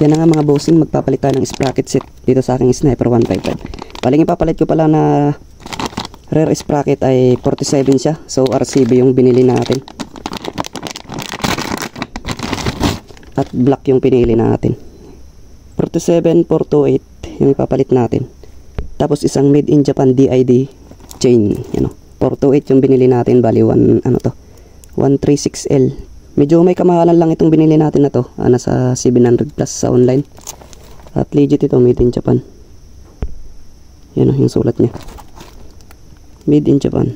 Yan na nga mga bossing, magpapalit tayo ng sprocket set dito sa aking Sniper 155. Paling ipapalit ko pala na rear sprocket ay 47 siya. So RCB yung binili natin. At black yung pinili natin. 47 428 yung ipapalit natin. Tapos isang made in Japan DID chain, you know. 428 yung binili natin, bali 136L. Medyo may kamahalan lang itong binili natin na to. Nasa 700 plus sa online. At legit ito, made in Japan. Yan o, yung sulat niya. Made in Japan.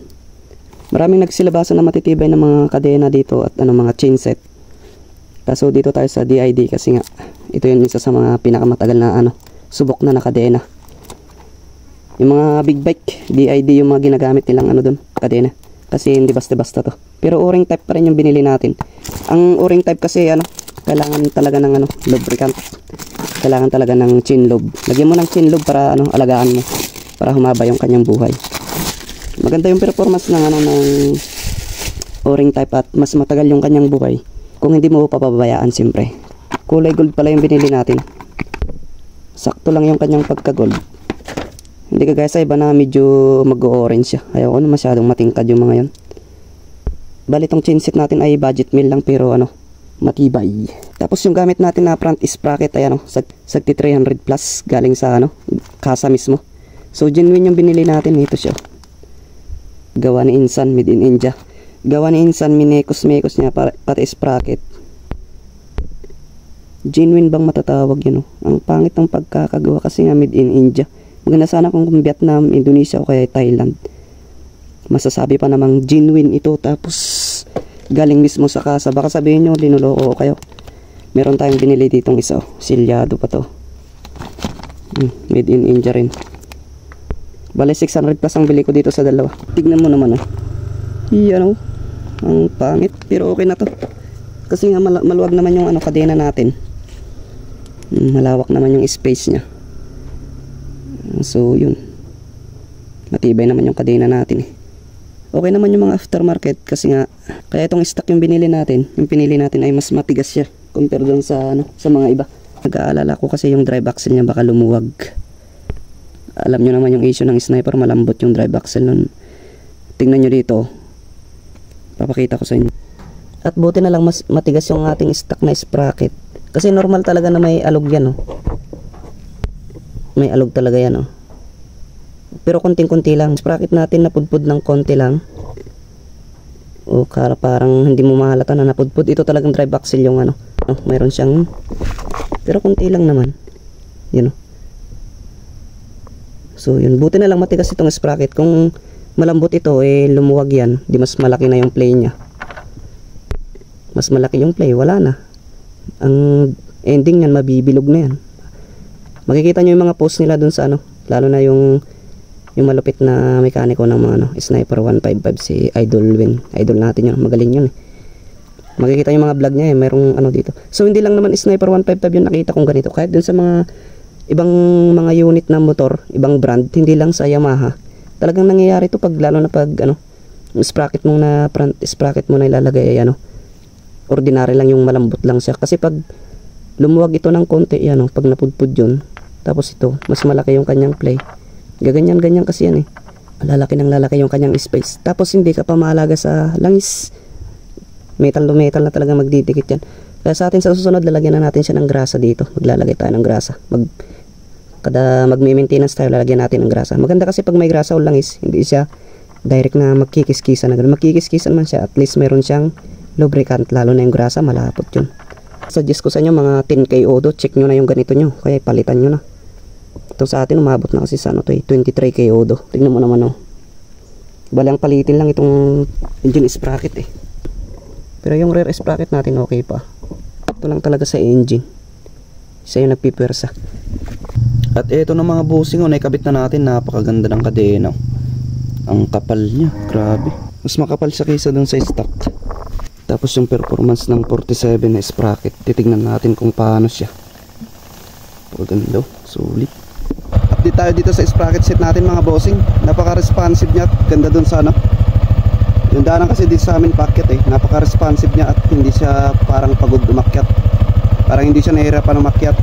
Maraming nagsilabasan na matitibay ng mga kadena dito at mga chain set. Kaso dito tayo sa DID kasi nga ito yung isa sa mga pinakamatagal na subok na nakadena. Yung mga big bike, DID yung mga ginagamit nilang doon, kadena. Kasi hindi basta-basta to. Pero o-ring type pa rin yung binili natin. Ang o-ring type kasi kailangan talaga ng lubricant. Kailangan talaga ng chain lobe. Lagyan mo ng chain lobe para alagaan mo, para humaba yung kanyang buhay. Maganda yung performance ng ng o-ring type at mas matagal yung kanyang buhay kung hindi mo papabayaan siyempre. Kulay gold pala yung binili natin. Sakto lang yung kanyang pagka-gold. Hindi kagaya sa iba na medyo mag-orange siya. Ayaw ko masyadong matingkad yung mga yan. Bali itong chain set natin ay budget meal lang pero matibay. Tapos yung gamit natin na front sprocket ay sagti 300 plus galing sa kasa mismo. So genuine yung binili natin. Ito siya. Gawa ni Insan, made in India. Gawa ni Insan, minekos niya pati sprocket. Genuine bang matatawag yun? Ang pangit ng pagkakagawa kasi nga made in India. Maganda sana kung Vietnam, Indonesia o kaya Thailand. Masasabi pa namang genuine ito tapos galing mismo sa kasa. Baka sabihin nyo linuloko ko kayo. Meron tayong binili ditong isa. Silyado pa to. Made in India rin. Bale 600 plus ang bili ko dito sa dalawa. Tignan mo naman ang pangit pero okay na to. Kasi nga maluwag naman yung kadena natin. Malawak naman yung space nya. So yun, matibay naman yung kadena natin Okay naman yung mga aftermarket kasi nga kaya itong stock yung binili natin. Yung pinili natin ay mas matigas siya compare dun sa sa mga iba. Nag-aalala ko kasi yung drive axle niya baka lumuwag. Alam nyo naman yung issue ng Sniper, malambot yung drive axle nun. Tingnan nyo dito, papakita ko sa inyo. At buti na lang mas matigas yung ating stock na sprocket. Kasi normal talaga na may alog yan May alog talaga yan Pero konting-konti lang. Sprocket natin napudpud ng konti lang. Parang hindi mo mahalata na napudpud. Ito talagang drive axle yung mayroon siyang pero konti lang naman. So yun, buti na lang matigas itong sprocket. Kung malambot ito lumuwag yan, di mas malaki na yung play nya. Mas malaki yung play, wala na. Ang ending niyan mabibilog na yan. Makikita nyo yung mga post nila dun sa lalo na yung malupit na mekaniko ng mga Sniper 155, si Idol Win. Idol natin yun, magaling yun Makikita yung mga vlog niya mayroong dito. So hindi lang naman Sniper 155 yung nakita kong ganito. Kahit dun sa mga ibang mga unit na motor, ibang brand, hindi lang sa Yamaha. Talagang nangyayari to lalo na pag sprocket mo na front sprocket mo na ilalagay ay ordinary lang yung malambot lang siya. Kasi pag lumuwag ito ng konti pag napudpud yun, tapos ito mas malaki yung kanyang play, gaganyan-ganyan kasi yan lalaki ng lalaki yung kanyang space. Tapos hindi ka pa maalaga sa langis, metal to metal na talaga magdidikit yan. Kaya sa atin sa susunod lalagyan na natin siya ng grasa dito. Maglalagay tayo ng grasa. Kada magme-maintenance tayo lalagyan natin ng grasa. Maganda kasi pag may grasa o langis, hindi siya direct na magkikiskisan na gano'n. Magkikiskisan man siya, at least meron siyang lubricant, lalo na yung grasa, malapot yun. Suggest ko sa inyo mga 10K odo, check nyo na yung ganito nyo, kaya palitan nyo na. Ito sa atin umabot na kasi sa 23K odo. Tingnan mo naman balang palitin lang itong engine sprocket pero yung rear sprocket natin okay pa. Ito lang talaga sa engine, siya yung nagpipwersa. At ito na mga bossing naikabit na natin. Napakaganda ng kadena. Ang kapal niya, grabe. Mas makapal siya kaysa dun sa stock. Tapos yung performance ng 47 na sprocket, titignan natin kung paano siya. Paganda, sulit. Update tayo dito sa sprocket set natin mga bossing. Napaka-responsive niya at ganda dun sa yung daanan kasi dito sa amin paakyat napaka-responsive niya at hindi siya parang pagod umakyat. Parang hindi siya nahihirapan umakyat.